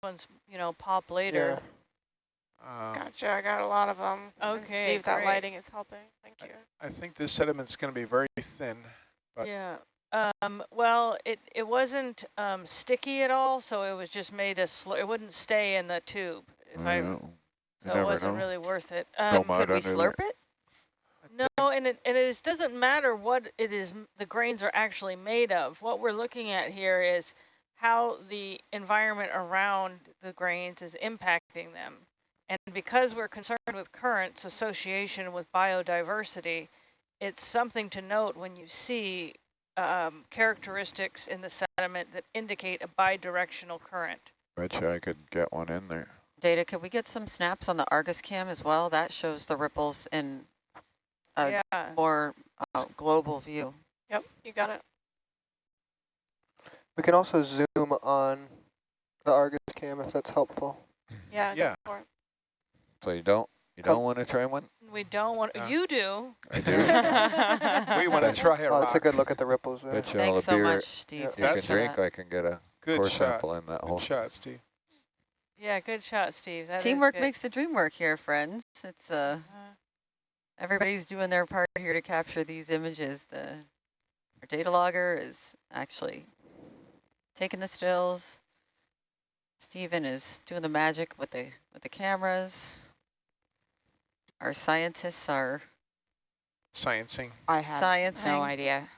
ones, you know, pop later. Gotcha, I got a lot of them. Okay, and Steve, that lighting is helping. Thank you. I think this sediment's going to be very thin. But yeah. Well, it wasn't sticky at all, so it was just made a it wouldn't stay in the tube. So it wasn't really worth it. Could we slurp it? No, and it doesn't matter what it is the grains are actually made of. What we're looking at here is how the environment around the grains is impacting them. And because we're concerned with currents association with biodiversity, it's something to note when you see characteristics in the sediment that indicate a bidirectional current. Betcha I could get one in there. Data, could we get some snaps on the Argus cam as well? That shows the ripples in a more global view. Yep, you got it. We can also zoom on the Argus cam if that's helpful. Yeah. Yeah. Go for it. So you don't want to try one? We don't want. You do. I do. We want to try a Oh, rock. that's a good look at the ripples there. Bet you all Thanks the so beer much, Steve. Yeah. you can That's drink, I can get a Good core shot. sample in that hole. Good shot, Steve. Yeah, good shot, Steve. That Teamwork is good. makes the dream work here, friends. It's everybody's doing their part here to capture these images. Our data logger is actually taking the stills. Steven is doing the magic with the cameras. Our scientists are Sciencing. I have sciencing. no idea.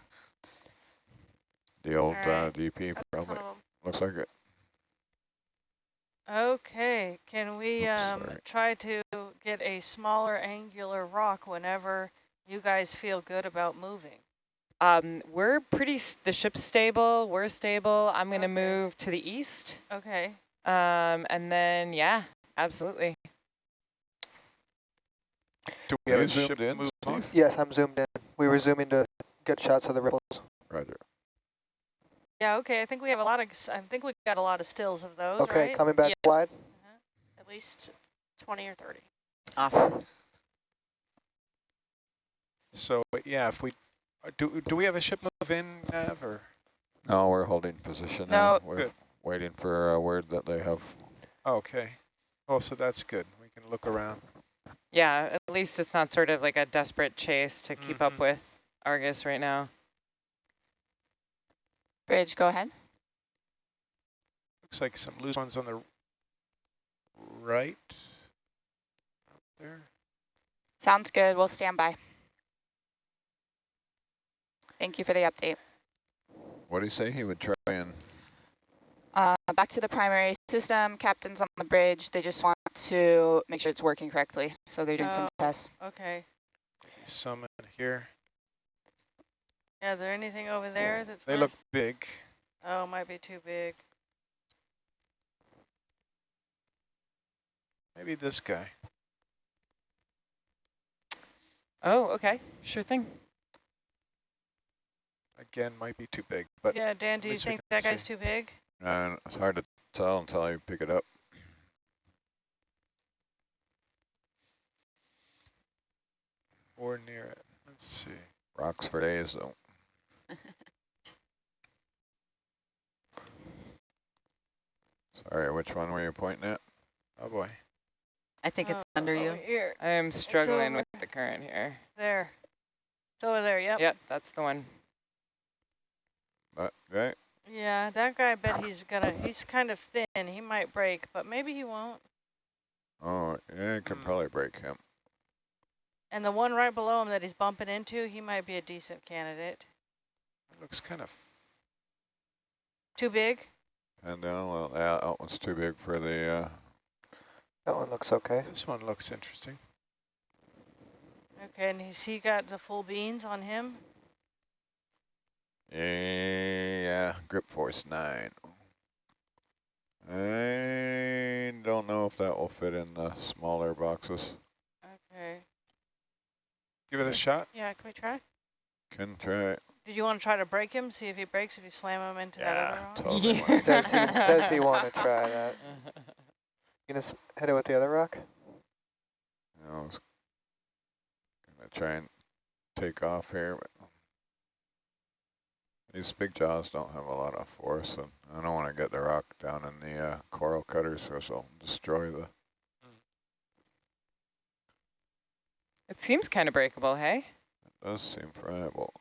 The old Alright. DP That's probably. one of 'em. Looks like it. Okay, can we Oops, sorry. try to get a smaller angular rock whenever you guys feel good about moving? We're the ship's stable, we're stable. I'm gonna Okay. move to the east. Okay. And then, yeah, absolutely. Do we have You a zoomed ship in, move on? Steve? Yes, I'm zoomed in. We were zooming to get shots of the ripples. Roger. Yeah, okay, I think we have a lot of, I think we've got a lot of stills of those, Okay, right? coming back wide. At least 20 or 30. Awesome. So yeah, if we do we have a ship move in, Nav, or? No, we're holding position No. now. We're Good. waiting for a word that they have. Okay. Oh, so that's good. We can look around. Yeah, at least it's not sort of like a desperate chase to keep up Mhm. with Argus right now. Bridge, go ahead. Looks like some loose ones on the right. Up there. Sounds good. We'll stand by. Thank you for the update. What did he say? He would try and... Back to the primary system. Captain's on the bridge. They just want to make sure it's working correctly. So they're doing some tests. Okay. Some in here. Yeah, is there anything over there that's They worth- look big. Oh, might be too big. Maybe this guy. Oh, okay, sure thing. Again, might be too big, but Yeah, Dan, do you least we think can that guy's see. too big? it's hard to tell until you pick it up. or near it. Let's see. Rocks for days, though. Sorry, which one were you pointing at? Oh boy. I think it's under you. Here, I am struggling over with the current here. there. It's over there, yep. Yep, that's the one. Okay. Yeah, that guy, I bet he's kind of thin. He might break, but maybe he won't. Oh, yeah, you can probably break him. And the one right below him that he's bumping into, he might be a decent candidate. It looks kind of Too big? And well, yeah, that one's too big for the... That one looks okay. This one looks interesting. Okay, and has he got the full beans on him? Yeah, grip force 9. I don't know if that will fit in the smaller boxes. Okay. Give it a shot. Yeah, can we try? Can try. Did you want to try to break him? See if he breaks, if you slam him into that other rock? Totally. Does he want to try that? You gonna hit it with the other rock? I was gonna try and take off here, but These big jaws don't have a lot of force, and I don't want to get the rock down in the coral cutters, because I'll destroy the... It seems kind of breakable, hey? It does seem friable.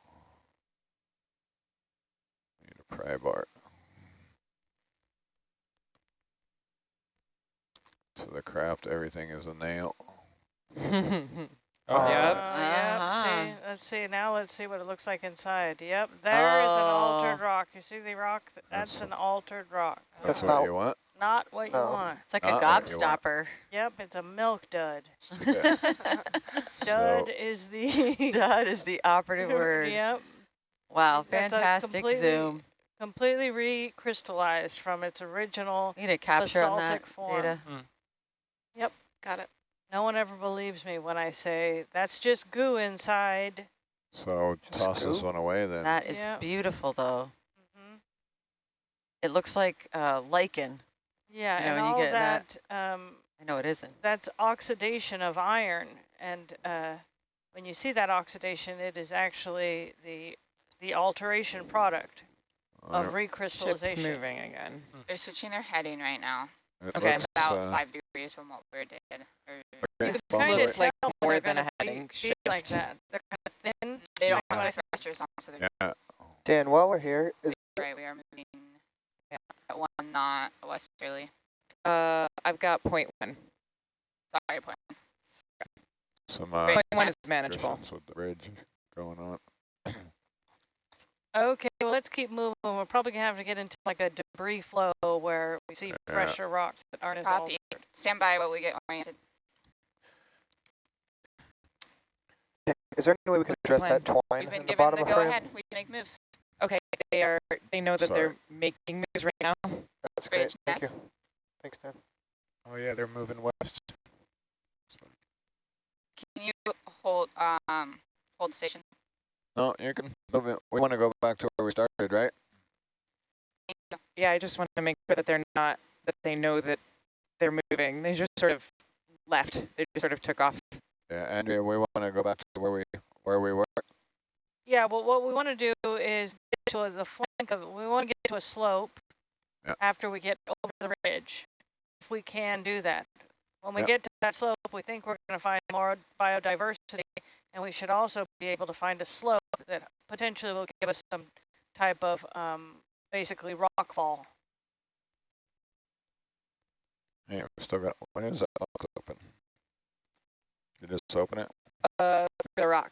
Need a pry bar. To the craft, everything is a nail. Oh, Yep. Yep. See, let's see what it looks like inside. Yep, there is an altered rock. You see the rock? That's an altered rock. That's That's what not- you want? Not what you No. want. It's like a Not what you want. gobstopper. Yep, it's a milk dud. Yeah. Dud So- is the... Dud is the operative word. Yep. Wow, That's a fantastic zoom. Completely recrystallized from its original You need a capture on that basaltic form. data. Got it. No one ever believes me when I say that's just goo inside. So Just toss this scoop. one away then. That is Yeah. beautiful, though. Hmm. It looks like lichen. Yeah, You know, and when you all get that, I know it isn't. that's oxidation of iron. And when you see that oxidation, it is actually the alteration product of Ship's recrystallization. moving again. They're switching their heading right now. It Okay. looks, About 5 degrees from what we did. This Kinda looks like tell when more they're than a gonna heading be shift. like that. They're kind of thin. They don't Yeah. have thrusters on, so they're yeah. Dan, while we're here, is right. We are moving at 1 knot westerly. I've got 0.1. Sorry, point. Some 0.1 is manageable. restrictions with the bridge going on. Okay, well, let's keep moving. We're probably going to have to get into like a debris flow where we see fresher rocks that aren't as Copy. altered. Stand by while we get oriented. is there any way we can address that twine We've been in the given bottom the of frame? go-ahead. We can make moves. Okay, they know that they're making moves right now. That's great. Bridge Thank neck. you. Thanks, Dan. Oh yeah, they're moving west. Can you hold station? No, you can move it. We want to go back to where we started, right? Yeah, I just want to make sure that that they know that they're moving. They just sort of left. They just sort of took off. Yeah, Andrea, we want to go back to where we were. Yeah, well, what we want to do is get to the flank of it. We want to get to a slope after we get over the ridge, if we can do that. When we get to that slope, we think we're going to find more biodiversity, and we should also be able to find a slope that potentially will give us some type of basically rock fall. Hey, we still got, when is that box open? You just open it? For the rock.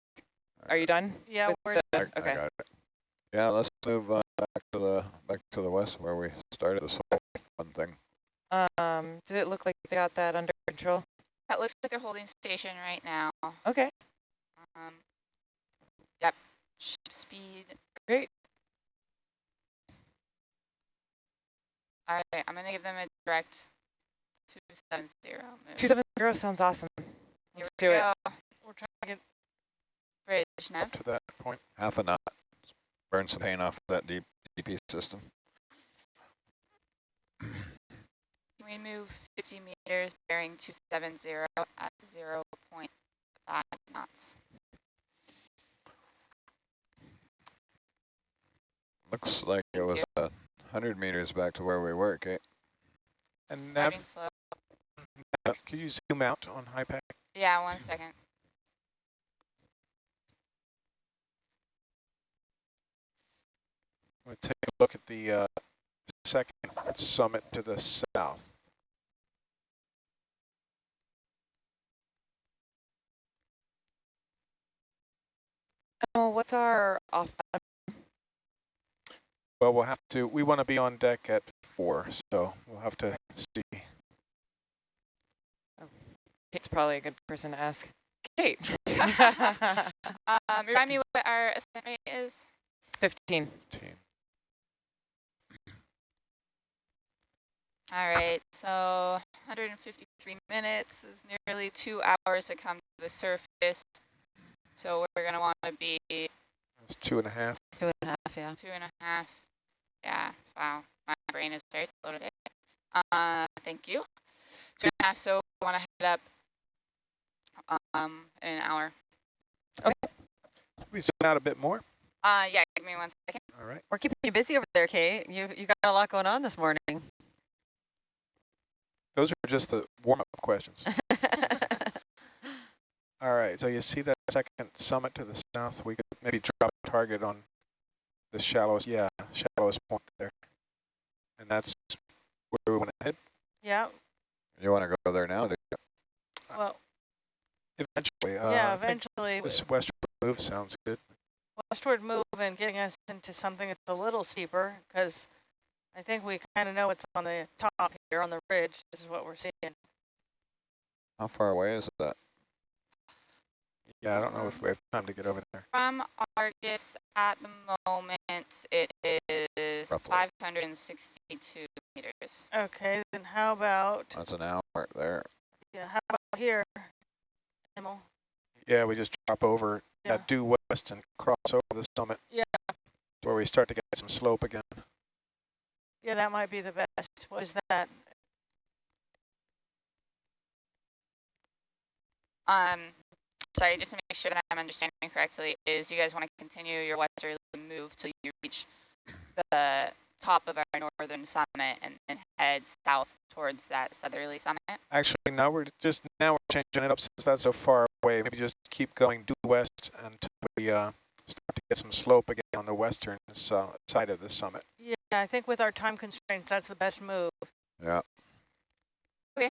Are you done? Yeah, with we're the- I okay. got it. Yeah, let's move back to the west where we started this whole fun thing. Did it look like they got that under control? That looks like they're holding station right now. Okay, Yep. Ship speed. great. All right, I'm going to give them a direct 270 move. 270 sounds awesome. Let's do Here we it. go. trying to get Bridge now. Up to that point. Half a knot. Burn some paint off that DP system. Can we move 50 meters bearing 270 at 0.5 knots? Looks like it was 100 meters back to where we were, Kate. And Starting Nav, slow. can you zoom out on high pack? Yeah, 1 second. We'll take a look at the second summit to the south. Oh, what's our off? Well, we'll have to, we want to be on deck at 4, so we'll have to see. Kate's probably a good person to ask. Kate. Remind me what our ascent rate is. 15. All right, so 153 minutes is nearly 2 hours to come to the surface. So we're going to want to be That's 2.5. 2.5, yeah. 2.5. Yeah, wow, my brain is very slow today. Thank you. 2.5, so we want to head up in an hour. We zoom out a bit more. Yeah, give me 1 second. All right. We're keeping you busy over there, Kate. You got a lot going on this morning. Those are just the warm-up questions. All right, so you see that second summit to the south? We could maybe drop a target on the shallowest point there. And that's where we want to head? Yeah. You want to go there now? Well, eventually. yeah, I think eventually. this westward move sounds good. Westward move and getting us into something that's a little steeper, because I think we kind of know what's on the top here on the ridge. This is what we're seeing. How far away is that? Yeah, I don't know if we have time to get over there. From Argus at the moment, it is Roughly. 562 meters. Okay, then how about, That's an hour there. yeah, how about here, Emil? Yeah, we just drop over, Yeah. due west and cross over the summit. Yeah. Where we start to get some slope again. Yeah, that might be the best. What is that? Sorry, just to make sure that I'm understanding correctly, is you guys want to continue your westerly move till you reach the top of our northern summit and then head south towards that southerly summit? Actually, now we're changing it up since that's so far away. Maybe just keep going due west until we start to get some slope again on the western side of the summit. Yeah, I think with our time constraints, that's the best move. Yeah. Okay.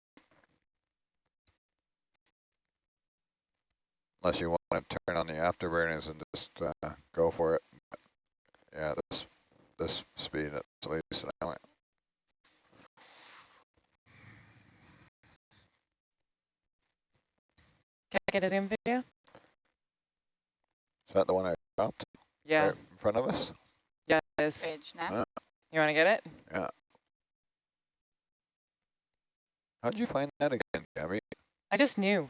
Unless you want to turn on the afterburners and just go for it. Yeah, this speed at least an hour. Can I get a zoom video? Is that the one I dropped? Yeah. Right in front of us? Yeah, it is. Ridge now. You want to get it? Yeah. How'd you find that again, Gabby? I just knew.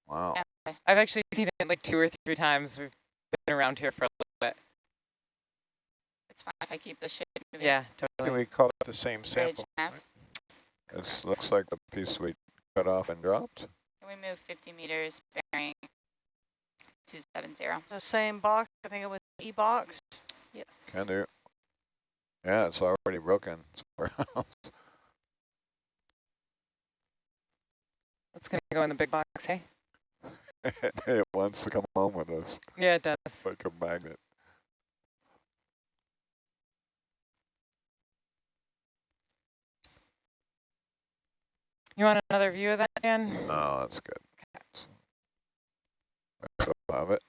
Wow. Yeah. I've actually seen it like 2 or 3 times. We've been around here for a little bit. It's fine if I keep the ship moving. Yeah, Can totally. we call it the same Ridge sample? nav. Right? It looks like the piece we cut off and dropped. Can we move 50 meters bearing 270? The same box, I think it was E-box. Yes. Can do. Yeah, it's already broken somewhere else. It's going to go in the big box, hey? It wants to come home with us Yeah, it does. like a magnet. You want another view of that, Dan? No, that's good. I still have it.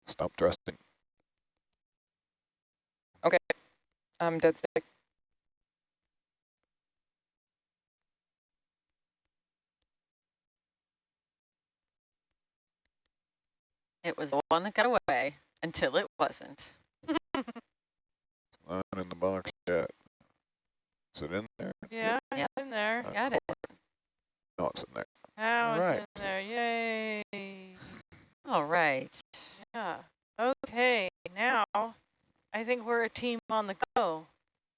Stop thrusting. Dead stick. It was the one that got away until it wasn't. Not in the box yet. Is it in there? Yeah, Yep. it's in there. Got it. No, it's in there. Now Alright. it's in there. Yay. All right. Yeah. Okay, now I think we're a team on the go.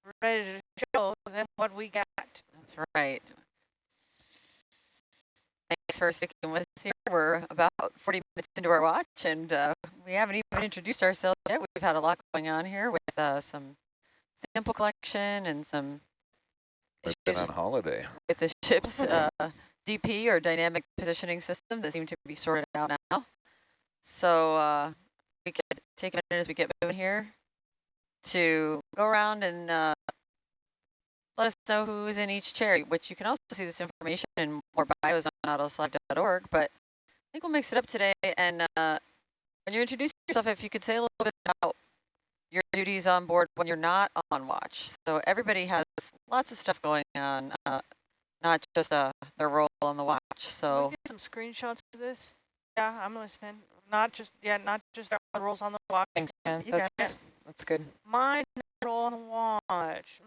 We're ready to show them what we got. That's right. Thanks for sticking with us here. We're about 40 minutes into our watch, and we haven't even introduced ourselves yet. We've had a lot going on here with some sample collection and some We've been issues on holiday. with the ship's DP, or dynamic positioning system, that seem to be sorted out now. So we could take a minute as we get moving here to go around and let us know who's in each chair, which you can also see this information in more bios on autoslide.org, but I think we'll mix it up today. And when you introduce yourself, if you could say a little bit about your duties on board when you're not on watch. So everybody has lots of stuff going on, not just their role on the watch. Can So we get some screenshots of this? Yeah, I'm listening. Not just the rolls on the watch. Thanks, man. You got That's good. My roll on the watch.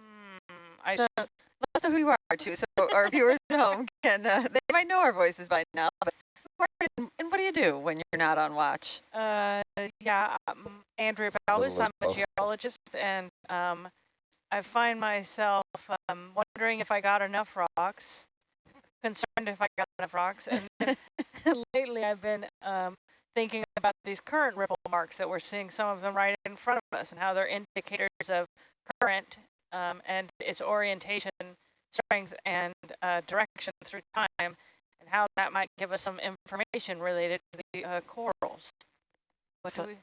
so let us know who you are too, so our viewers at home can, they might know our voices by now, but who are you and what do you do when you're not on watch? Yeah, Andrea Balbus, I'm a geologist, and I find myself wondering if I got enough rocks, concerned if I got enough rocks, and then lately I've been thinking about these current ripple marks that we're seeing, some of them right in front of us, and how they're indicators of current and its orientation, strength, and direction through time, and how that might give us some information related to the corals. What do we?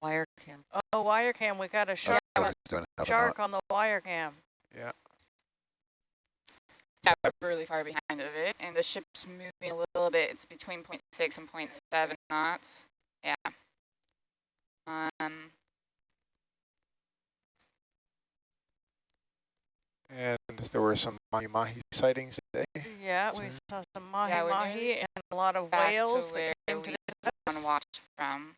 Wire cam. Oh, wire cam, we got a shark, on the wire cam. Yeah. Yeah, we're really far behind of it, and the ship's moving a little bit. It's between 0.6 and 0.7 knots. Yeah. And there were some mahi-mahi sightings today. Yeah, we saw some mahi-mahi and a lot of whales that came to visit us. On watch from.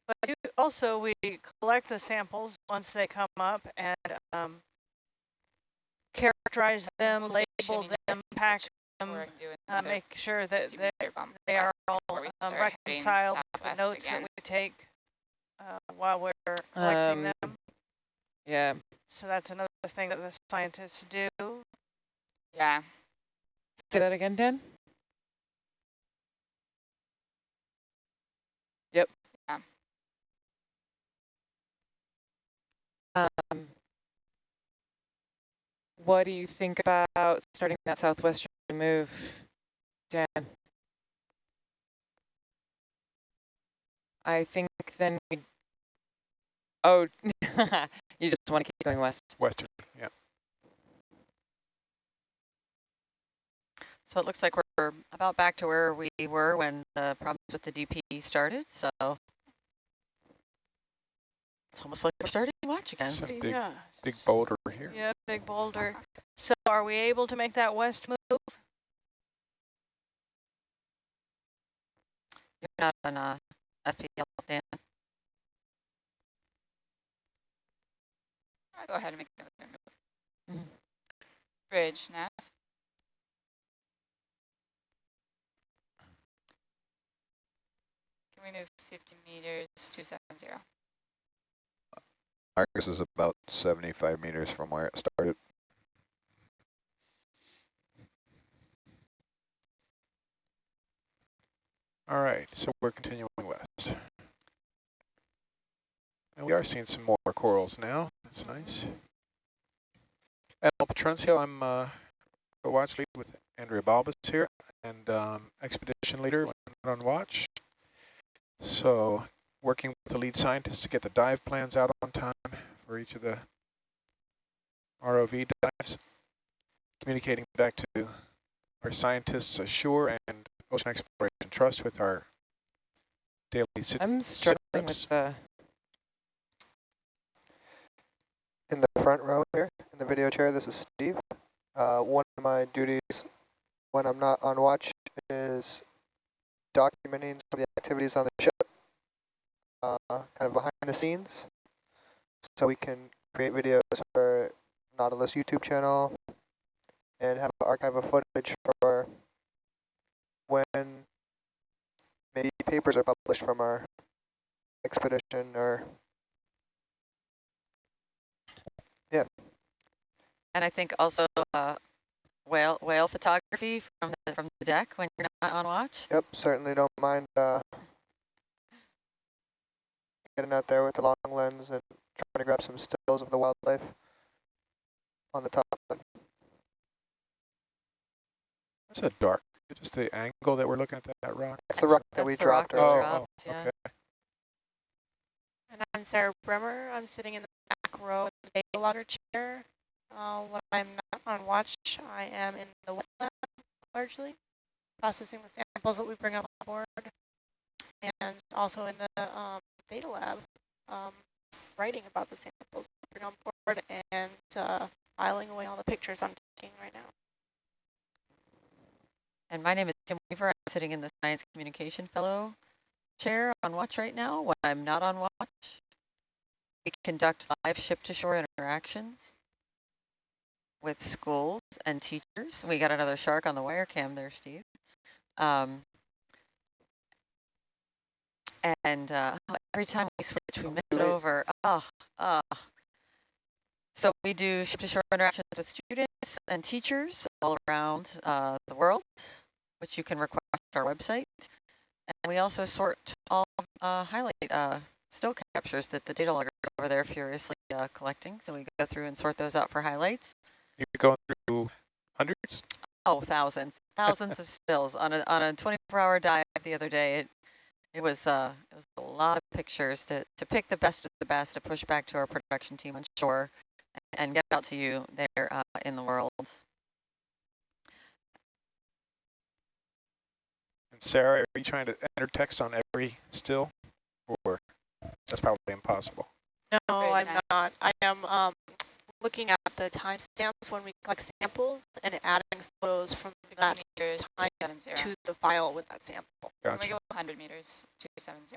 But also we collect the samples once they come up and characterize them, label them, pack them, make sure that they are all reconciled with the notes that we take while we're collecting them. Yeah. So that's another thing that the scientists do. Yeah. Say that again, Dan? Yep. Yeah. What do you think about starting that southwestern move, Dan? I think then we. Oh, you just want to keep going west. Western, yeah. So it looks like we're about back to where we were when the problems with the DP started. So it's almost like we're starting to watch again. Yeah. Big boulder here. Yeah, big boulder. So are we able to make that west move? You're not on SPL, Dan. I'll go ahead and make that move. Bridge, nav. Can we move 50 meters, 270? Argus is about 75 meters from where it started. All right, so we're continuing west. And we are seeing some more corals now. That's nice. At El Patroncio, I'm co-watch lead with Andrea Balbus here, and expedition leader when I'm on watch. So working with the lead scientists to get the dive plans out on time for each of the ROV dives, communicating back to our scientists ashore and Ocean Exploration Trust with our daily I'm struggling with the... In the front row here, in the video chair, this is Steve. One of my duties when I'm not on watch is documenting some of the activities on the ship, kind of behind the scenes, so we can create videos for Nautilus YouTube channel and have an archive of footage for when maybe papers are published from our expedition or yeah. And I think also whale photography from the deck when you're not on watch. Yep, certainly don't mind getting out there with the long lens and trying to grab some stills of the wildlife on the top. That's a dark, just the angle that we're looking at that rock. It's the rock that we dropped earlier. Yeah. Okay. And I'm Sarah Bremer. I'm sitting in the back row in the data logger chair. When I'm not on watch, I am in the wet lab largely, processing the samples that we bring up on board, and also in the data lab, writing about the samples we bring on board and filing away all the pictures I'm taking right now. And my name is Tim Weaver. I'm sitting in the Science Communication Fellow chair on watch right now. When I'm not on watch, we conduct live ship-to-shore interactions with schools and teachers. We got another shark on the wire cam there, Steve. And every time we switch, we miss it over. Oh, So we do ship-to-shore interactions with students and teachers all around the world, which you can request on our website. And we also sort all highlight still captures that the data loggers over there furiously collecting. So we go through and sort those out for highlights. You're going through hundreds? Oh, thousands of stills on a 24-hour dive the other day. It was a lot of pictures to pick the best of the best to push back to our production team on shore and get out to you there in the world. And Sarah, are you trying to enter text on every still, or that's probably impossible? No, I'm not. I am looking at the timestamps when we collect samples and adding photos from that time to the file with that sample. Gotcha. We go 100 meters, 270.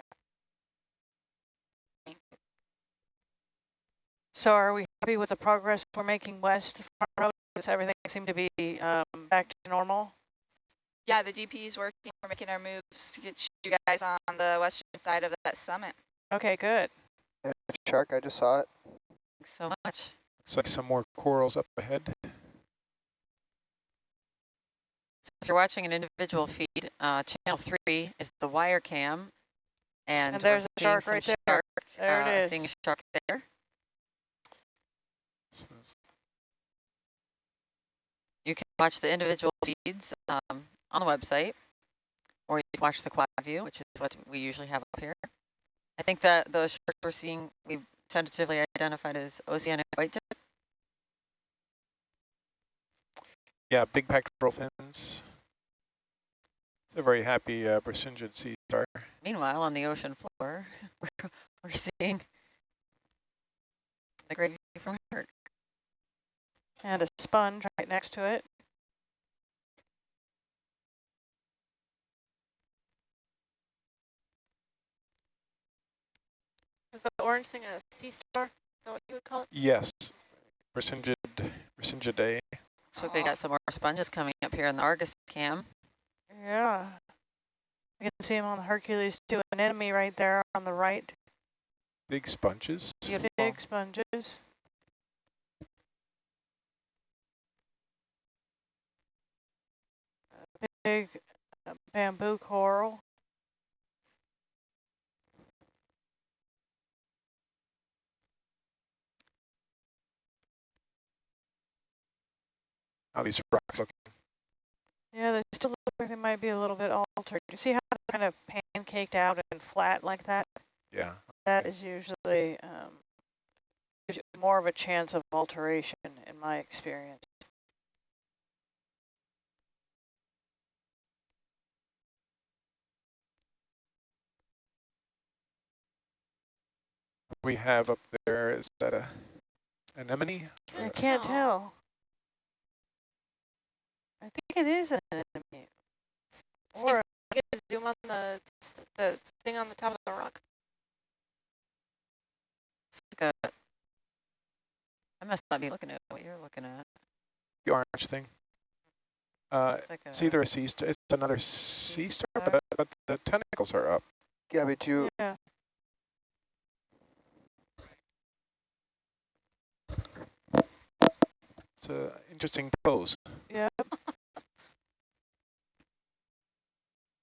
So are we happy with the progress we're making west from road? Does everything seem to be back to normal? Yeah, the DP is working. We're making our moves to get you guys on the western side of that summit. Okay, good. Yeah, shark, I just saw it. Thanks so much. Looks like some more corals up ahead. So if you're watching an individual feed, channel 3 is the wire cam. And there's a shark right there. There it is. Seeing a shark there. You can watch the individual feeds on the website, or you can watch the quad view, which is what we usually have up here. I think that the sharks we're seeing, we've tentatively identified as oceanic white tip. Yeah, big pectoral fins. It's a very happy Brisingid sea star. Meanwhile, on the ocean floor, we're seeing the gravy from Herc. And a sponge right next to it. Is the orange thing a sea star? Is that what you would call it? Yes, Brisingidae. So we got some more sponges coming up here in the Argus cam. Yeah. You can see them on the Hercules too. An enemy right there on the right. Big sponges. Beautiful. Big sponges. Big bamboo coral. How these rocks look. Yeah, they still look like they might be a little bit altered. You see how they're kind of pancaked out and flat like that? Yeah. That is usually gives you more of a chance of alteration in my experience. We have up there, is that a anemone? I can't tell. I think it is an enemy. Or you can zoom on the thing on the top of the rock. Like I must not be looking at what you're looking at. The orange thing. It's either a sea star, it's another sea star, but the tentacles are up. Yeah, but you... Yeah. It's an interesting pose. Yeah.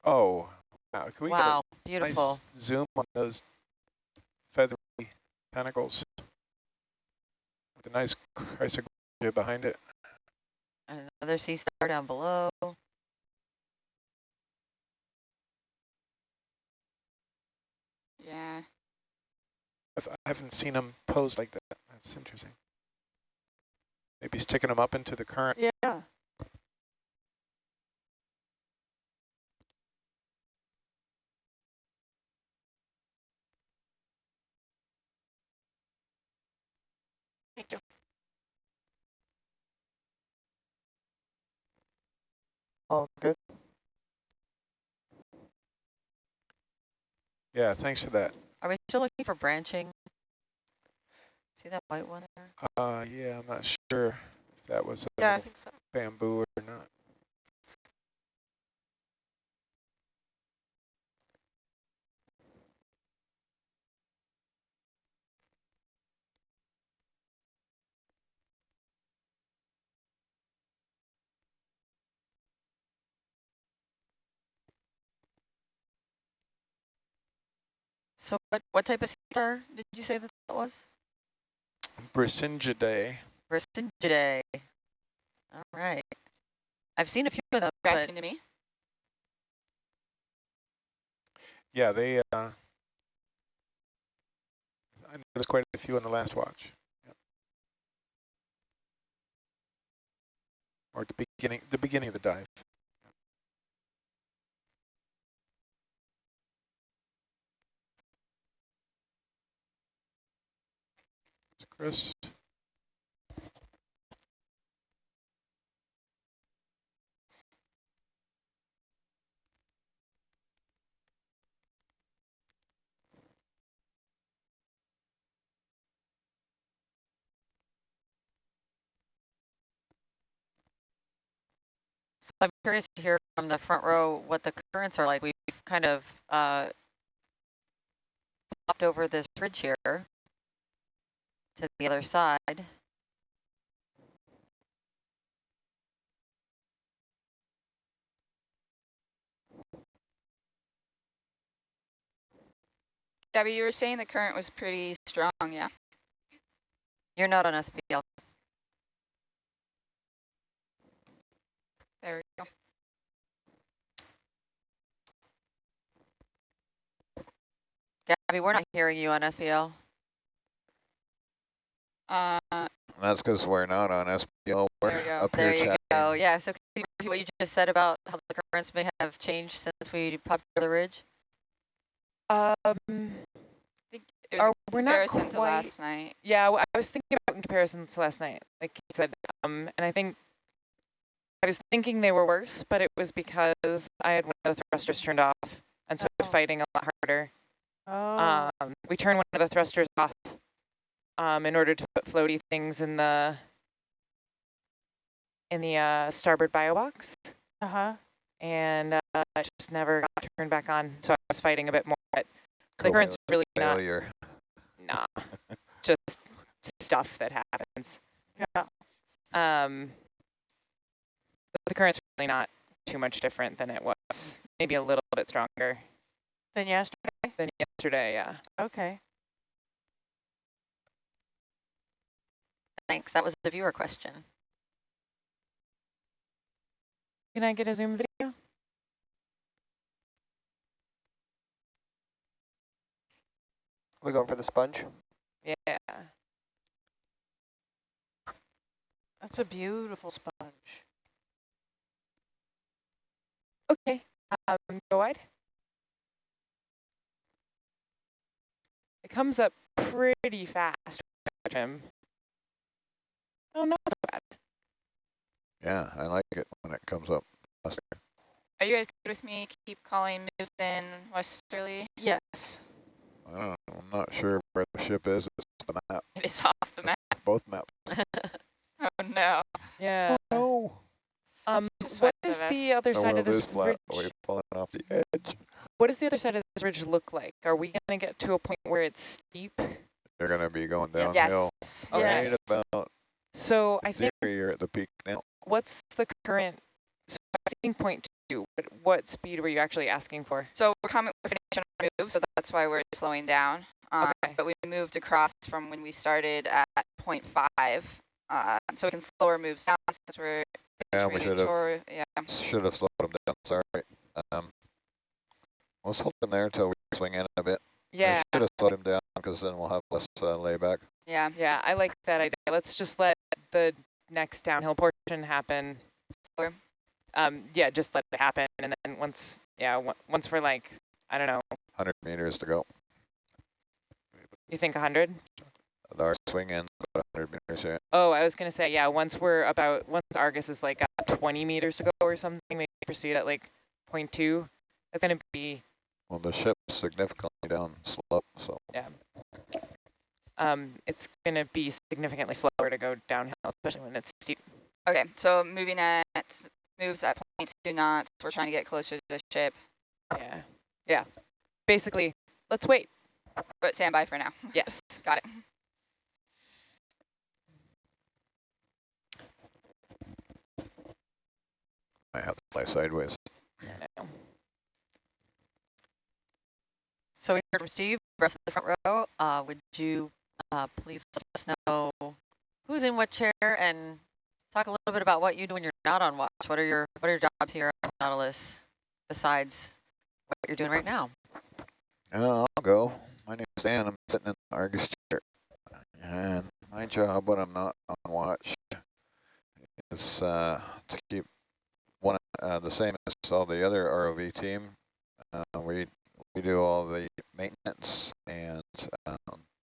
Oh, wow. Can we wow, get a beautiful. nice zoom on those feathery tentacles with a nice chrysogorgia behind it? And another sea star down below. Yeah. I haven't seen them pose like that. That's interesting. Maybe sticking them up into the current. Yeah. Thank you. Oh, good. Yeah, thanks for that. Are we still looking for branching? See that white one there? Yeah, I'm not sure if that was a Yeah, I think so. bamboo or not. So what type of sea star did you say that was? Brisingidae. Brisingidae. All right. I've seen a few of them. You're asking to me? Yeah, they. I noticed quite a few on the last watch. Yep. Or at the beginning of the dive. Chris. So I'm curious to hear from the front row what the currents are like. We've kind of popped over this bridge here to the other side. Gabby, you were saying the current was pretty strong, yeah? You're not on SPL. There we go. Gabby, we're not hearing you on SPL. That's because we're not on SPL. We're There we go. up There here you chatting. go. Yeah, so can you repeat what you just said about how the currents may have changed since we popped over the ridge? It was we're in not comparison to quite, last night. yeah, I was thinking about in comparison to last night, like you said, and I think I was thinking they were worse, but it was because I had one of the thrusters turned off, and so I was fighting a lot harder. Oh. We turned one of the thrusters off in order to put floaty things in the starboard bio box. And it just never got turned back on, so I was fighting a bit more. But the current's really failure. Nah, just stuff that happens. Yeah. The current's really not too much different than it was. Maybe a little bit stronger Than yesterday? than yesterday, yeah. Okay. Thanks. That was the viewer question. Can I get a Zoom video? We're going for the sponge. Yeah. That's a beautiful sponge. Okay. Go wide. It comes up pretty fast, Jim. Oh, not so bad. Yeah, I like it when it comes up faster. Are you guys good with me? Keep calling moves in westerly. Yes. I don't know, I'm not sure where the ship is. It's the map. It is off the map. Both maps. Oh no. Yeah. Oh, Just What west is of us. the other the side of world this is flat. We're ridge? falling off the edge. What does the other side of this ridge look like? Are we going to get to a point where it's steep? You're going to be going Yes. downhill. Okay. Right about So I think there, you're at the peak now. what's the current? So I was thinking 0.2. But what speed were you actually asking for? So we're finishing our move, so that's why we're slowing down. Okay. But we moved across from when we started at 0.5. So we can slow our moves down since we're Yeah, we should have slowed them down. Sorry. Let's hold him there until we swing in a bit. Yeah. We should have slowed him down because then we'll have less layback. Yeah. Yeah, I like that idea. Let's just let the next downhill portion happen. Slower. Yeah, just let it happen, and then once we're like, I don't know, 100 meters to go. you think 100? Our swing ends about 100 meters here. Oh, I was gonna say, yeah, once Argus is like 20 meters to go or something, maybe proceed at like 0.2. That's gonna be, Well, the ship's significantly down slope, so. yeah. It's gonna be significantly slower to go downhill, especially when it's steep. Okay, so moving at moves at 0.2 knots. We're trying to get closer to the ship, Yeah, yeah. Basically, let's wait. but stand by for now. Yes. Got it. I have to fly sideways. I know. So we heard from Steve rest of the front row, would you please let us know who's in what chair and talk a little bit about what you do when you're not on watch. What are your jobs here on Nautilus besides what you're doing right now? I'll go. My name's Dan. I'm sitting in the Argus chair. And my job when I'm not on watch is to keep one the same as all the other ROV team. We do all the maintenance and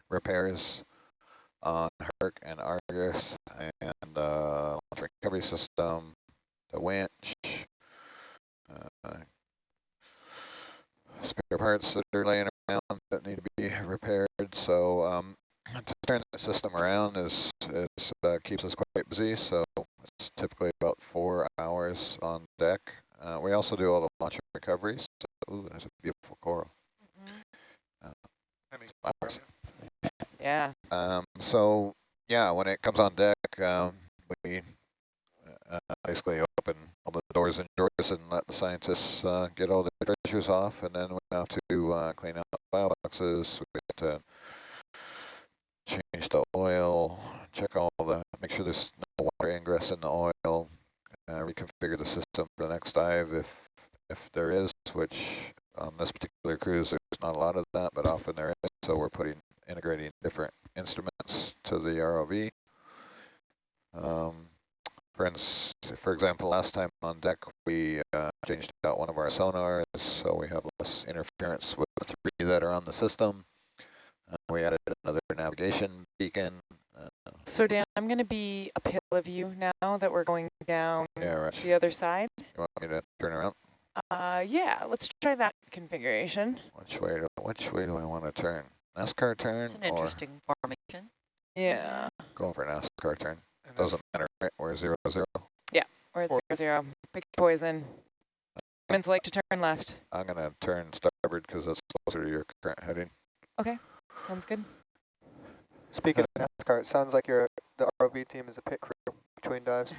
repairs on Herc and Argus and launch recovery system, the winch, spare parts that are laying around that need to be repaired. So to turn the system around is keeps us quite busy. So it's typically about 4 hours on deck. We also do all the launch recoveries. So, ooh, that's a beautiful coral. Flowers. Yeah. So yeah, when it comes on deck, we basically open all the doors and drawers and let the scientists get all the treasures off, and then we have to clean out the bio boxes. We have to change the oil, check all the, make sure there's no water ingress in the oil, reconfigure the system for the next dive if there is, which on this particular cruise there's not a lot of that, but often there is. So we're integrating different instruments to the ROV. For example, last time on deck we changed out one of our sonars, so we have less interference with the 3 that are on the system. We added another navigation beacon. So Dan, I'm going to be uphill of you now that we're going down the other side. You want me to turn around? Yeah, let's try that configuration. Which way do I want to turn? NASCAR turn? It's an interesting formation. Yeah. Going for a NASCAR turn. Doesn't matter, right? We're 0-0. Yeah, we're at 0-0. Pick poison. Humans like to turn left. I'm going to turn starboard because that's closer to your current heading. Okay, sounds good. Speaking of NASCAR, it sounds like the ROV team is a pit crew between dives.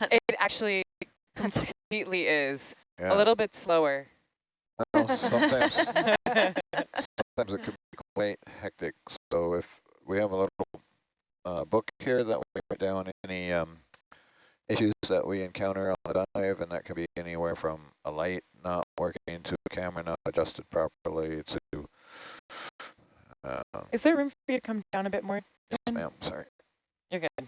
It actually completely is. Yeah. A little bit slower. Well, sometimes it can be quite hectic. So if we have a little book here that we write down any issues that we encounter on the dive, and that can be anywhere from a light not working to a camera not adjusted properly to... Is there room for you to come down a bit more? Yes, ma'am, sorry. You're good.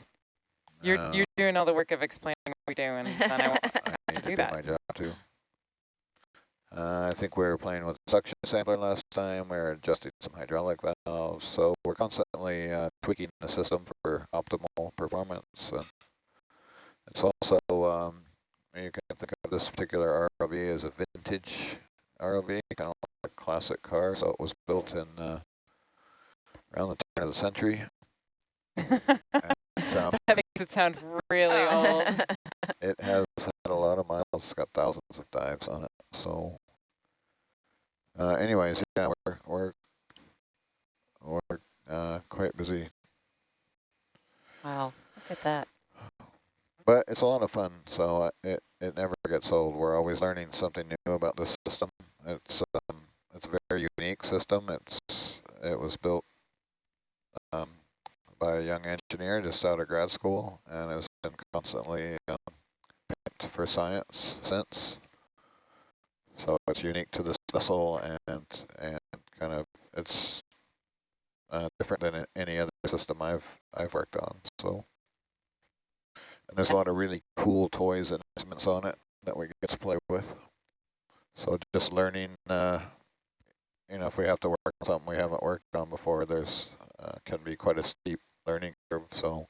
You're doing all the work of explaining what we do, and then I won't do that. My job too. I think we were playing with the suction sampler last time. We were adjusting some hydraulic valves, so we're constantly tweaking the system for optimal performance. It's also, you can think of this particular ROV as a vintage ROV, kind of like a classic car. So it was built in around the turn of the century. That makes it sound really old. It has had a lot of miles. It's got thousands of dives on it. So, anyways, yeah, we're quite busy. Wow, look at that. But it's a lot of fun, so it never gets old. We're always learning something new about this system. It's a very unique system. It was built by a young engineer just out of grad school, and has been constantly picked for science since. So it's unique to this vessel, and kind of it's different than any other system I've worked on. So, and there's a lot of really cool toys and instruments on it that we get to play with. So just learning, if we have to work on something we haven't worked on before, there's can be quite a steep learning curve. So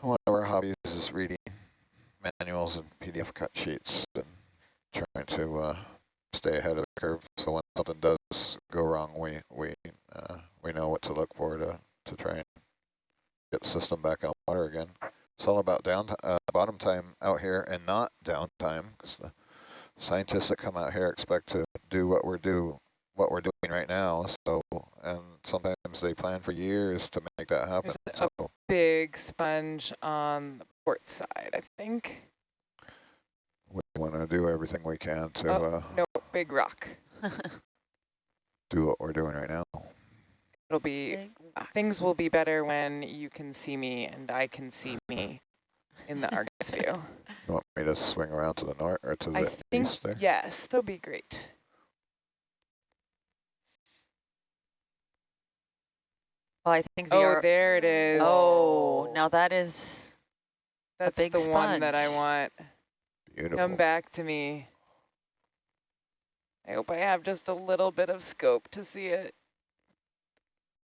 one of our hobbies is reading manuals and PDF cut sheets and trying to stay ahead of the curve. So when something does go wrong, we know what to look for to try and get the system back on water again. It's all about bottom time out here and not downtime, because the scientists that come out here expect to do what we're doing right now. So, and sometimes they plan for years to make that happen. There's a big sponge on the port side, I think. We want to do everything we can to... no, big rock. do what we're doing right now. It'll be, things will be better when you can see me and I can see me in the Argus view. You want me to swing around to the north or to the east there? Yes, that'll be great. Well, I think the Oh, there it is. Oh, now that is That's big the one that I sponge. want. Beautiful. Come back to me. I hope I have just a little bit of scope to see it.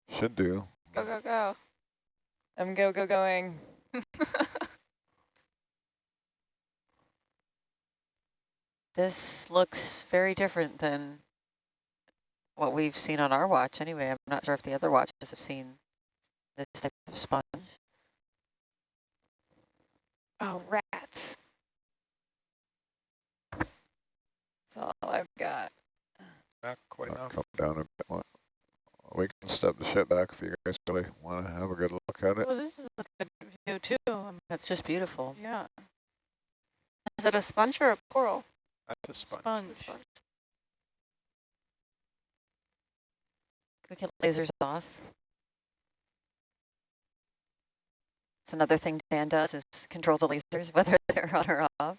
Should do. Go, go, go. I'm going. This looks very different than what we've seen on our watch anyway. I'm not sure if the other watches have seen this type of sponge. Oh, rats. That's all I've got. Not quite enough. Come down a bit more. We can step the ship back if you guys really want to have a good look at it. Well, this is a good view too. That's just beautiful. Yeah, Is it a sponge or a coral? That's a sponge. sponge. It's a sponge. We get lasers off. It's another thing Dan does is controls the lasers, whether they're on or off.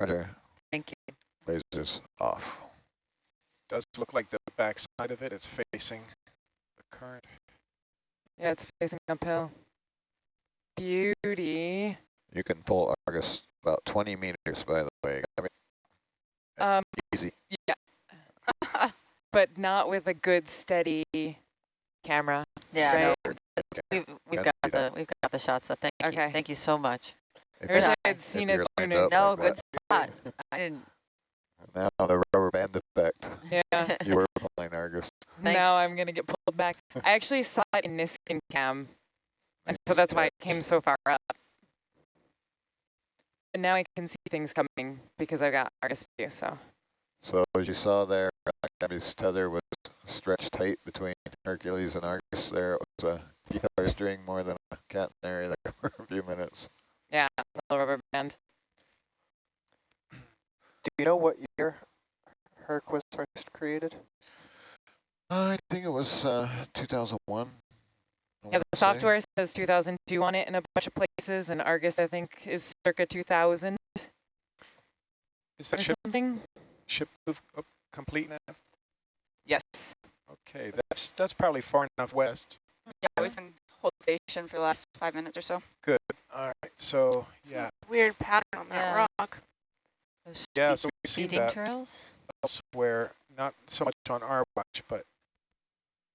Roger. Thank you. Lasers off. Does look like the back side of it. It's facing the current. Yeah, it's facing uphill. Beauty. You can pull Argus about 20 meters, by the way. I mean, easy. Yeah. But not with a good steady camera. Yeah, Right. no, we've got the shots. So thank you so much. If I wish you're- I had if seen you're it lined sooner. up No, like good that. spot. I didn't. Now the rubber band effect. Yeah. You were pulling Argus. Now I'm gonna get pulled back. I actually saw it in Niskin cam, and so that's why it came so far up. And now I can see things coming because I've got Argus view. So So as you saw there, Gabby's tether was stretched tight between Hercules and Argus. There it was a guitar string more than a catenary there for a few minutes. yeah, little rubber band. Do you know what year Herc was first created? I think it was 2001. Yeah, the software says 2002 on it in a bunch of places, and Argus I think is circa 2000 Is or that something. ship move complete now? Yes. Okay, that's probably far enough west. Yeah, we've been hold station for the last 5 minutes or so. Good. All right. So yeah, Weird pattern on that Yeah. rock. Those yeah. So we've seen feeding that trails. elsewhere, not so much on our watch, but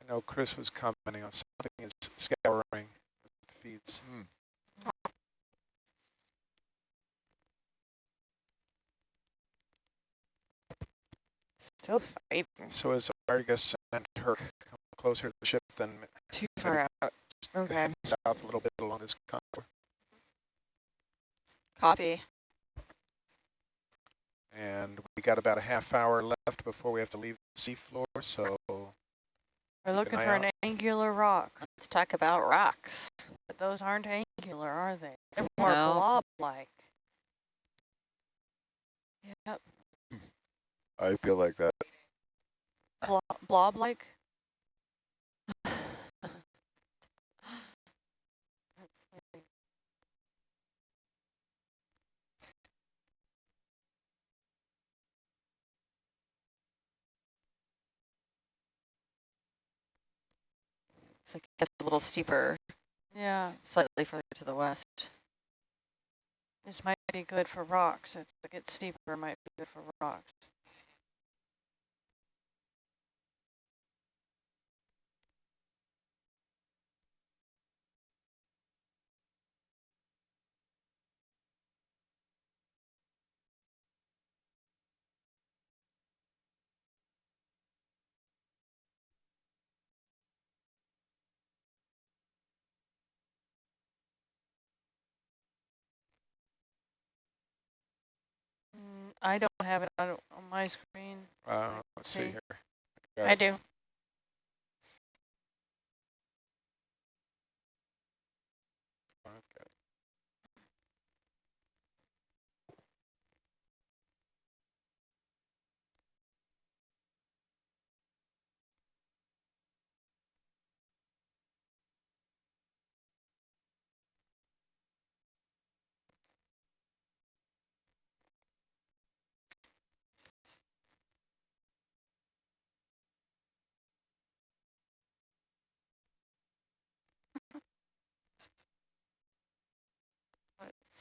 I know Chris was commenting on something is scouring feeds. Still fighting. So as Argus and Herc come closer to the ship, then Too far out. Okay. head south a little bit along this contour. Copy. And we got about a half hour left before we have to leave the seafloor, so We're looking eye for an out. angular rock, Let's talk about rocks. but those aren't angular, are they? They're more No. blob-like. Yep, I feel like that. blob-like. It's like it's a little steeper, Yeah, slightly further to the west. this might be good for rocks. It's like it's steeper, might be good for rocks. I don't have it on my screen. let's see See. here. I do. Okay.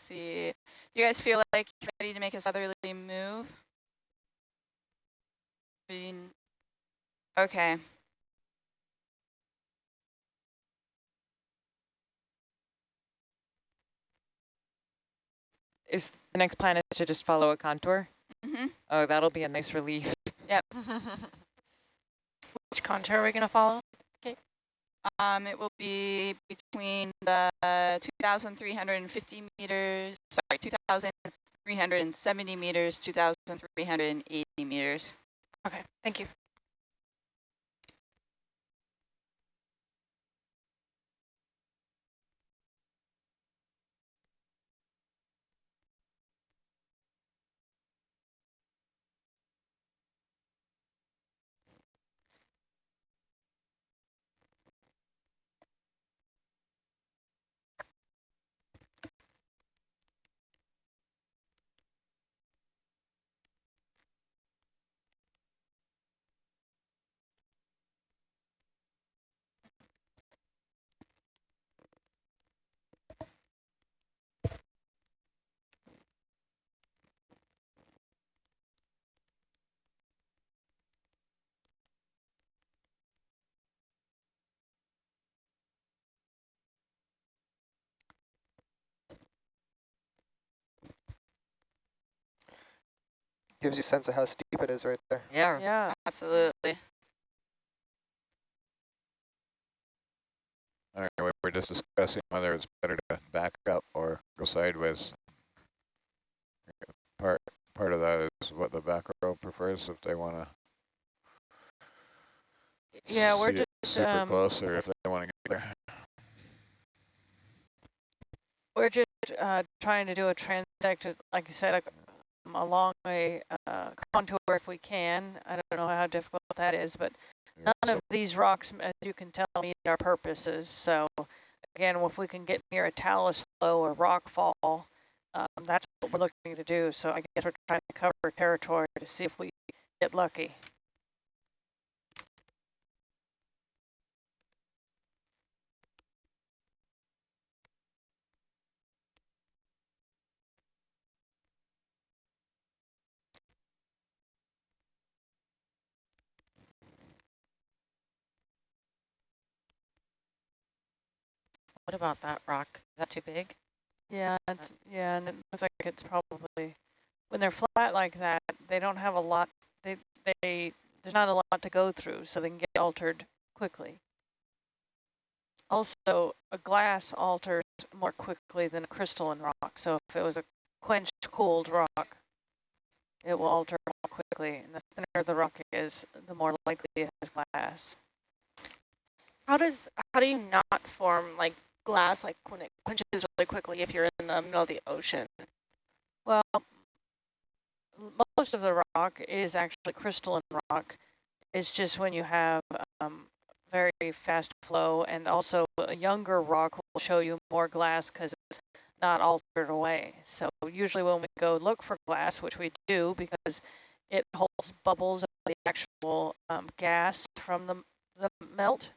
see. You guys feel like you're ready to make a southerly move? Okay. Is the next plan is to just follow a contour? Mm-hmm. Oh, that'll be a nice relief. Yep. Which contour are we going to follow? Okay. It will be between the 2,350 meters, sorry, 2,370 meters, 2,380 meters. Okay, thank you. Gives you a sense of how steep it is right there. Yeah. Yeah. Absolutely. All right, we're just discussing whether it's better to back up or go sideways. Part of that is what the back row prefers, if they want to. Yeah, we're just super close, or if they want to get there. we're just trying to do a transect, like I said, along a contour if we can. I don't know how difficult that is, but Yeah, none of these rocks, as you can tell, meet our purposes. So again, if we can get near a talus flow or rock fall, that's what we're looking to do. So I guess we're trying to cover territory to see if we get lucky. What about that rock? Is that too big? Yeah, yeah, and it looks like it's probably, when they're flat like that, they don't have a lot, there's not a lot to go through, so they can get altered quickly. Also, a glass alters more quickly than a crystalline rock, so if it was a quenched, cooled rock, it will alter more quickly, and the thinner the rock is, the more likely it has glass. How do you not form like glass, like when it quenches really quickly if you're in the middle of the ocean? Well, most of the rock is actually crystalline rock. It's just when you have very fast flow, and also a younger rock will show you more glass because it's not altered away. So usually when we go look for glass, which we do because it holds bubbles of the actual gas from the melt,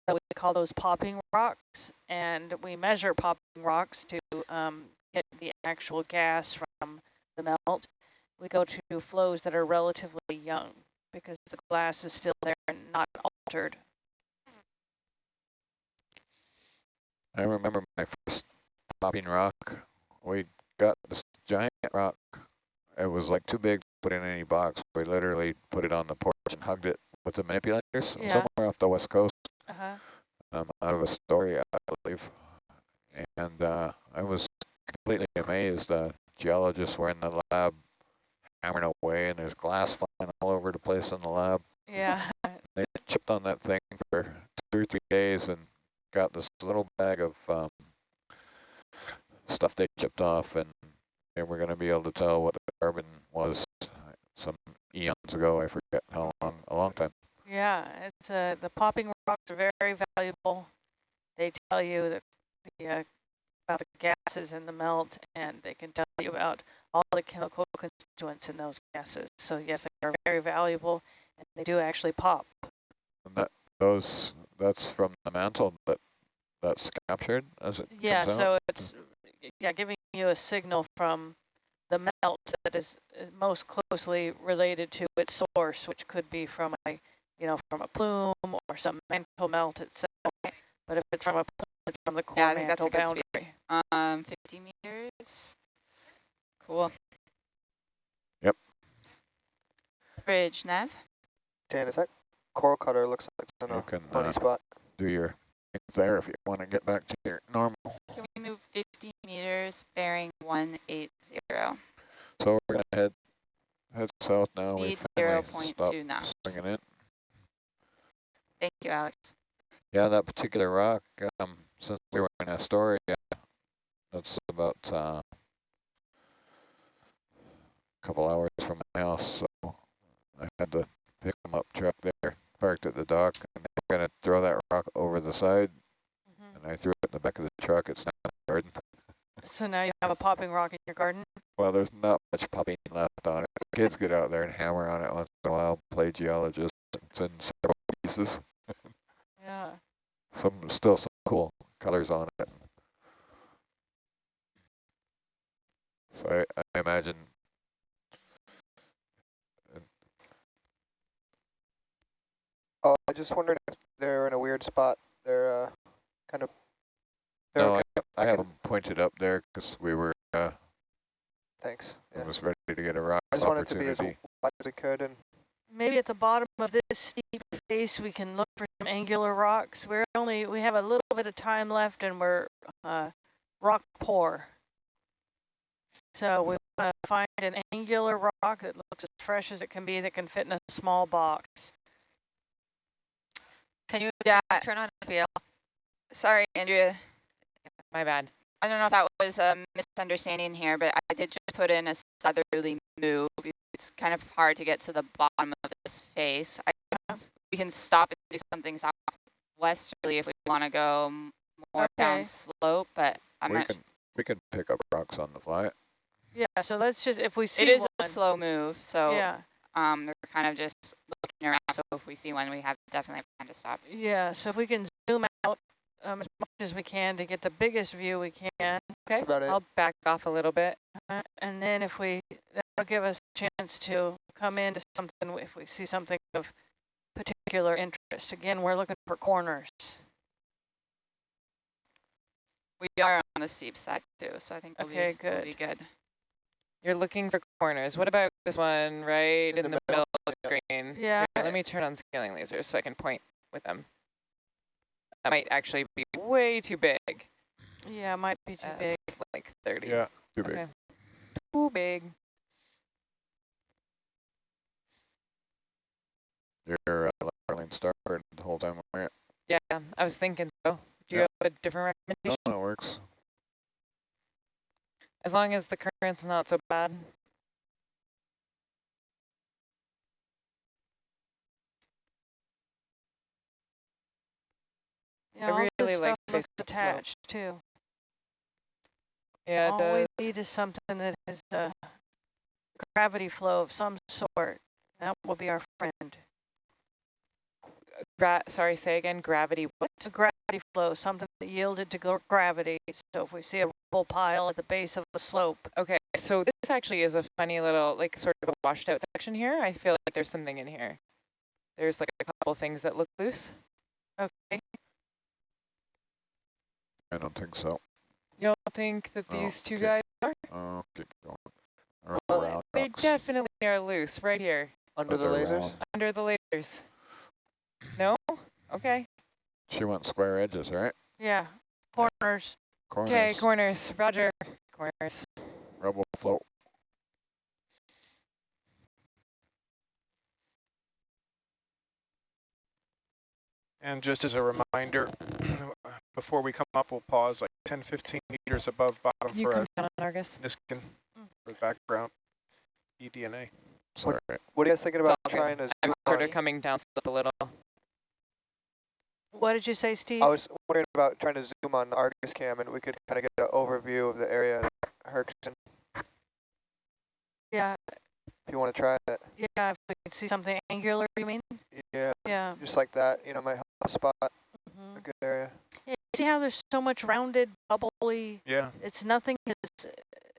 so we call those popping rocks, and we measure popping rocks to get the actual gas from the melt. We go to flows that are relatively young because the glass is still there and not altered. I remember my first popping rock. We got this giant rock. It was like too big to put in any box. We literally put it on the porch and hugged it with the manipulators somewhere off the west coast. Out of Astoria, I believe. And I was completely amazed. Geologists were in the lab hammering away, and there's glass flying all over the place in the lab. Yeah. They chipped on that thing for 2 or 3 days and got this little bag of stuff they chipped off, and they were going to be able to tell what the carbon was some eons ago. I forget how long, a long time. Yeah, it's the popping rocks are very valuable. They tell you that about the gases in the melt, and they can tell you about all the chemical constituents in those gases. So yes, they are very valuable, and they do actually pop. And that's from the mantle that's captured as it Yeah, comes so out? it's giving you a signal from the melt that is most closely related to its source, which could be from a, from a plume or some mantle melt itself. But if it's from a plume, it's from the core Yeah, I think that's mantle a good boundary. speed. 50 meters. Cool. Yep. Bridge, Nav. Dan, is that coral cutter looks like it's in You a can funny spot? do your thing there if you want to get back to your normal. Can we move 50 meters, bearing 180? So we're gonna head south now. Speed We finally 0.2 knots. swinging in. Thank you, Alex. Yeah, that particular rock, since we were in Astoria, that's about a couple hours from my house, so I had to pick them up truck there, parked at the dock, and they're going to throw that rock over the side, and I threw it in the back of the truck. It's now in the garden. So now you have a popping rock in your garden? Well, there's not much popping left on it. Kids get out there and hammer on it once in a while, play geologist, and send several pieces. Yeah. Still some cool colors on it. So I imagine. Oh, I just wondered if they're in a weird spot. They're kind of. No, okay. I have them pointed up there because we were. Thanks. I Yeah. was ready to get a rock I just wanted it to be as opportunity. wide as it could, and Maybe at the bottom of this steep face, we can look for some angular rocks. We have a little bit of time left, and we're rock poor. So we want to find an angular rock that looks as fresh as it can be, that can fit in a small box. Can you turn on SPL? Sorry, Andrea. My bad. I don't know if that was a misunderstanding here, but I did just put in a southerly move. It's kind of hard to get to the bottom of this face. We can stop and do something southwesterly if we want to go more down slope, but we can pick up rocks on the fly. Yeah, so let's just, if we see it is one, a slow move, so yeah. they're kind of just looking around, so if we see one, we have definitely plan to stop. Yeah, so if we can zoom out as much as we can to get the biggest view we can. Okay, that's about it. I'll back off a little bit. And then that'll give us a chance to come into something if we see something of particular interest. Again, we're looking for corners. We are on the steep side too, so I think we'll Okay, we'll be good. You're looking for corners. What about this one right in the middle of the screen? Yeah. Here, let me turn on scaling lasers so I can point with them. That might actually be way too big. Yeah, it might be too big. It's like 30. Yeah, too big. Okay. Too big. You're Darlene Starboard the whole time, weren't Yeah, I was thinking so. Do you have a different you? recommendation? No, it works. As long as the current's not so bad. Yeah, I all this really like stuff looks face up slope. attached too. Yeah, it All does. we need is something that has a gravity flow of some sort. That will be our friend. Sorry, say again. Gravity what? A gravity flow, something that yielded to gravity. So if we see a rubble pile at the base of a slope. Okay, so this actually is a funny little, like, sort of a washed out section here. I feel like there's something in here. There's like a couple things that look loose. Okay. I don't think so. You don't think that these two guys are? Oh, keep going. They Rocks. definitely are loose right here. under the But they're lasers. round. Under the lasers. No? Okay. She wants square edges, right? Yeah. Corners. Corners. Okay, corners. Roger. Corners. Rubble float. And just as a reminder, before we come up, we'll pause like 10, 15 meters above bottom Can you for come a down on Argus? Niskin for background eDNA. Sorry. What are you guys thinking about It's all trying to I'm zoom sort on? of coming down slope a little. What did you say, Steve? I was wondering about trying to zoom on the Argus cam, and we could kind of get an overview of the area that Herc's in, Yeah. if you want to try that. Yeah, if we could see something angular, you mean? Yeah, Yeah. just like that, might help a spot, Mhm. a good area. Yeah, see how there's so much rounded, bubbly? Yeah, It's nothing is,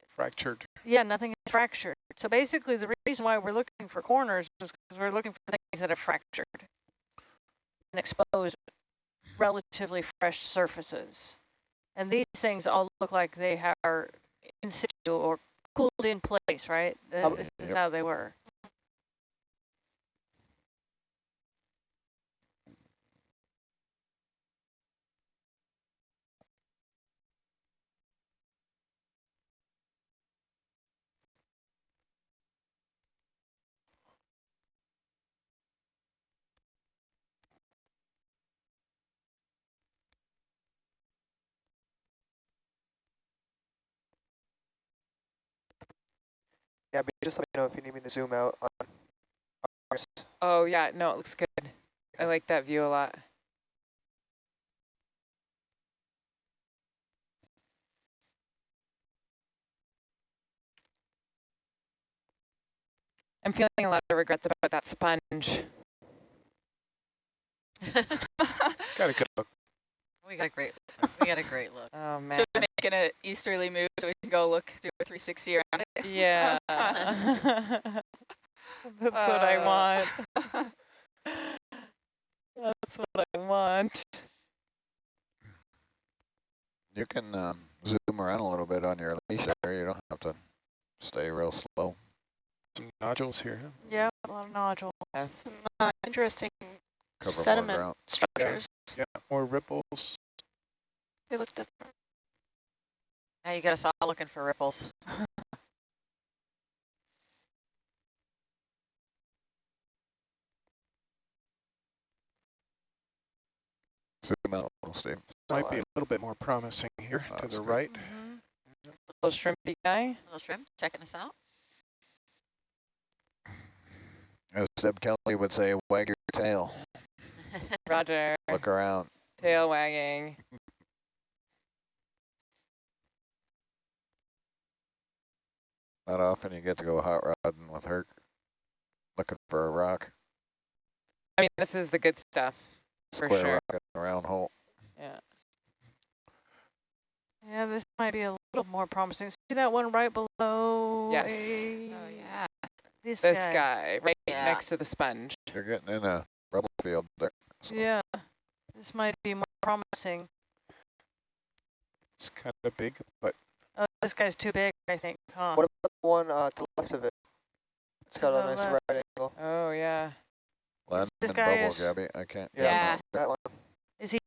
fractured. yeah, nothing is fractured. So basically the reason why we're looking for corners is because we're looking for things that are fractured and exposed relatively fresh surfaces. And these things all look like they are in situ or cooled in place, right? This is how they were. Yeah, but just let me know if you need me to zoom out on ours. Oh yeah, no, it looks good. I like that view a lot. I'm feeling a lot of regrets about that sponge. Got a good look. We got a great look. Oh man. Should we make an easterly move so we can go look, do a 360 around it? Yeah. That's what I want. That's what I want. You can zoom around a little bit on your leash there. You don't have to stay real slow. Some nodules here. Huh? Yeah, a lot of nodules. Yes. Some interesting Cover more sediment ground. structures. Yeah, more ripples. They look different. Now you got us all looking for ripples. Zoom out a little, Steve. Might be a little bit more promising here to That's the good. right. Little shrimpy guy. Little shrimp checking us out. As Deb Kelly would say, wag your tail. Roger. Look around. Tail wagging. Not often you get to go hot rodding with Herc, looking for a rock. I mean, this is the good stuff, for Square sure. rock in a round hole. Yeah. Yeah, this might be a little more promising. See that one right below? Yes. Oh yeah. This guy, right Yeah. next to the sponge. You're getting in a rubble field there. So Yeah, this might be more promising. It's kind of big, but Oh, this guy's too big, I think, huh? What about the one to the left of it? It's got To a the nice left. right angle. Oh, yeah. land This and guy bubble, is- Gabby. I can't. Yeah. That one. Is he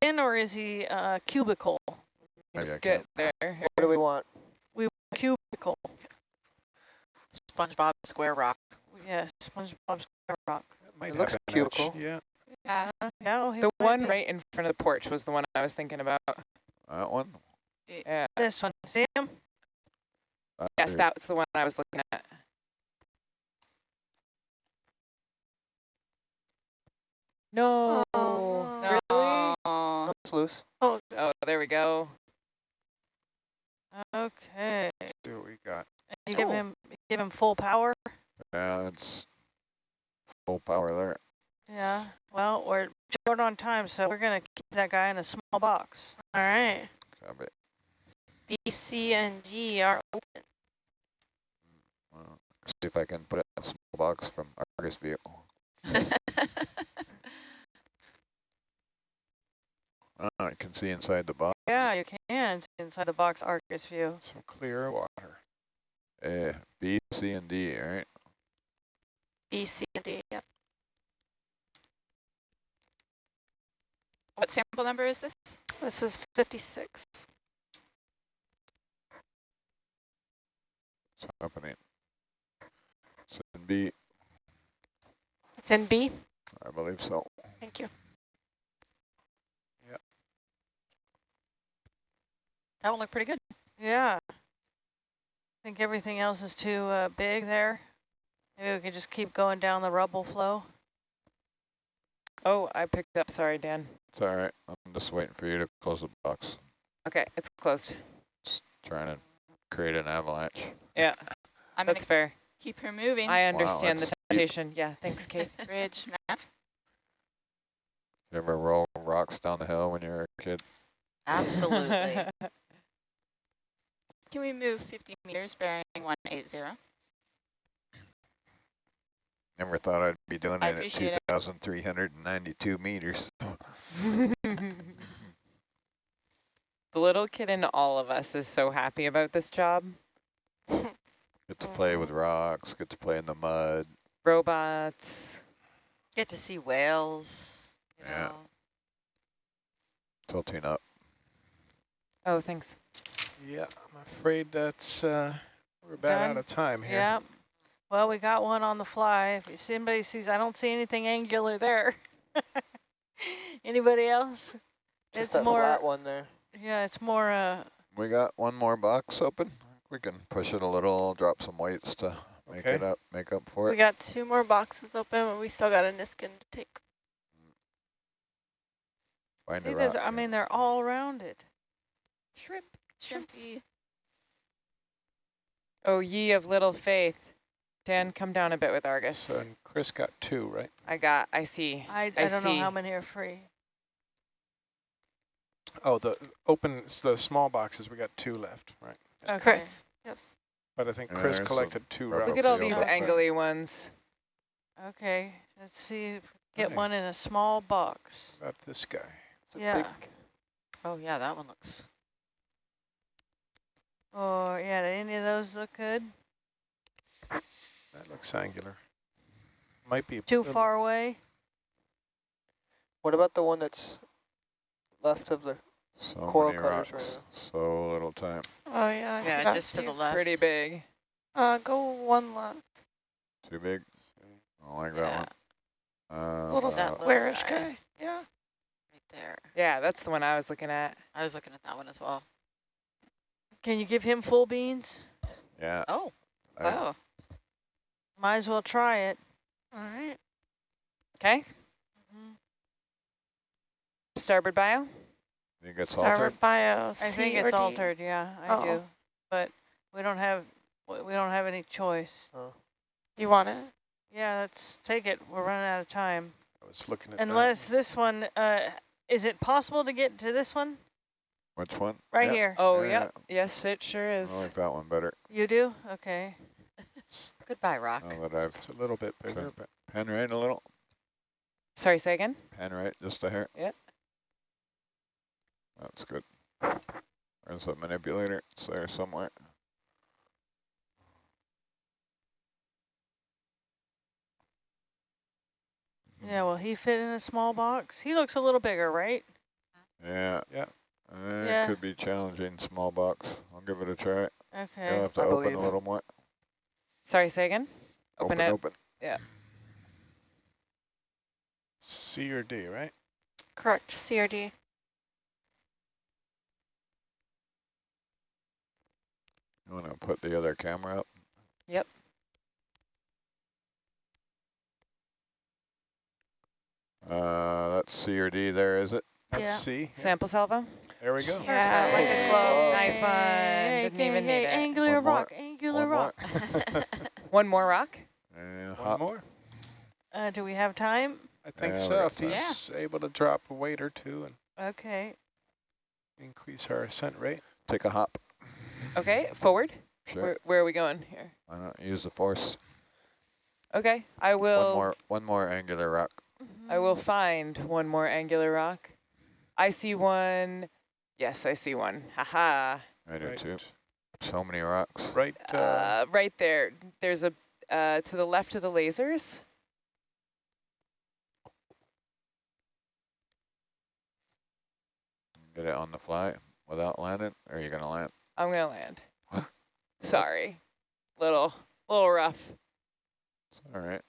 thin or is he cubical? Maybe Just I get can't. there. What do we want? Cubical. SpongeBob Square Rock. Yes, SpongeBob SquareRock. that might It have looks an edge. cubical. Yeah. Yeah. Yeah, oh, he The might one be. right in front of the porch was the one I was thinking about. That one? Yeah. This one. See him? Yes, that was the one I was looking at. No. Oh, Really? Oh. It's loose. oh, Oh, there we go. Okay. Let's see what we got. You Cool. give him full power? Yeah, it's full power there. Yeah. Well, we're short on time, so we're gonna keep that guy in a small box. all right. Copy. B, C, and D are open. Well, see if I can put it in a small box from Argus view. I can see inside the box. Yeah, you can see inside the box Argus view. Some clear water. B, C, and D, all right? B, C, and D, yep. What sample number is this? This is 56. What's happening? It's in B, It's in B. I believe so. Thank you. That one looked pretty good. Yeah. I think everything else is too big there. Maybe we could just keep going down the rubble flow. Oh, I picked up. Sorry, Dan. It's all right. I'm just waiting for you to close the box. Okay, it's closed. Just trying to create an avalanche. Yeah, I'm that's gonna fair. keep her moving. I understand the that's temptation. Yeah, thanks, Kate. Bridge nav. You ever roll rocks down the hill when you were a kid? Absolutely. Can we move 50 meters bearing 180? Never thought I'd be doing I it at appreciate it. 2,392 meters. The little kid in all of us is so happy about this job. Get to play with rocks, get to play in the mud. Robots. Get to see whales. You Yeah. know. Tilting up. Oh, thanks. Yeah, I'm afraid that's, we're about Done? out of time here. Yeah. Well, we got one on the fly. If somebody sees, I don't see anything angular there. Anybody else? Just It's that more, flat one there. yeah, it's more, We got one more box open. We can push it a little, drop some weights to make Okay. it up, make up for We it. got 2 more boxes open, but we still got a Niskin to take. Find see, a there's, rock. I mean, they're all rounded. Shrimp. Shrimpy. Oh, ye of little faith. Dan, come down a bit with Argus. So and Chris got 2, right? I see. I I don't know see. how many are free. Oh, the the small boxes, we got 2 left, right? Okay. Correct. Yes. But I think Yeah, Chris there's collected 2 rubber rocks. Look at all field these up there. angly ones. Okay. Let's see if we get Hey. one in a small box. About this guy. It's a Yeah. big, Oh, yeah, that one looks. Oh, yeah, did any of those look good? That looks angular. Might be Too little- far away? what about the one that's left of the So coral many cutters rocks, right so little time. Oh, yeah. I Yeah, forgot just to the left. Pretty big. Go 1 left. Too big? I don't like Yeah, that one. Little that little squarish guy. guy. Yeah. right there. Yeah, that's the one I was looking at. I was looking at that one as well. Can you give him full beans? Yeah. Oh, I- wow. Might as well try it. All right. Okay. Mhm. Starboard bio. think it's Starboard altered? bio. I think it's altered, yeah, I Oh. do. But we don't have any choice. You want it? Yeah, let's take it. We're running out of time. I was looking at Unless this one, is it possible to get to this one? Which one? Right Yep. here. Oh, Yeah, yep. Yes, it sure I is. like that one better. You do? Okay. Goodbye, rock. Now that I've It's a little bit bigger, but pen right a little. Sorry, say again? Pen right just a hair. Yep. That's good. There's a manipulator. It's there somewhere. Yeah, will he fit in a small box? He looks a little bigger, right? Yeah. Yeah. Yeah. It could be challenging, small box. I'll give it a try. You'll Okay. have to I open believe. a little more. Sorry, say again? Open it. Open. C or D, right? Correct. CRD. You want to put the other camera up? Yep. That's C or D there, is it? That's Yeah. C. Yeah, Sample salvo? there we go. Yeah, like a globe. Nice one. Hey, Didn't even need it. angular One more. rock, angular One more. rock. One more rock? And One hop. more. Do we have time? I think Yeah, we so. got If time. he's able to drop a weight or two and Okay. increase our ascent rate. Take a hop. Okay, forward. Sure. Where are we going here? Why not use the force? Okay, I will. One more angular rock. I will find one more angular rock. I see one. Yes, I see one. Haha. I do Right. too. So many rocks. Right. Right there. There's a to the left of the lasers. Get it on the fly without landing, or are you gonna land? I'm gonna land. Sorry, little rough. It's all right.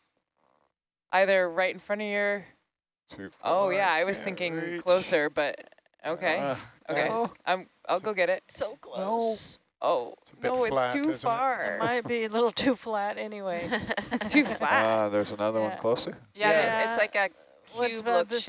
Either right in front of your. Too Oh far, yeah, I was can't thinking reach. closer, but okay. Okay, no. I'll go get it. So close. Oh It's a bit no, flat, it's too isn't it? It far. might be a little too flat anyway. Too flat. There's another one Yeah. closer. Yeah, Yeah. it's like a What's cube about look this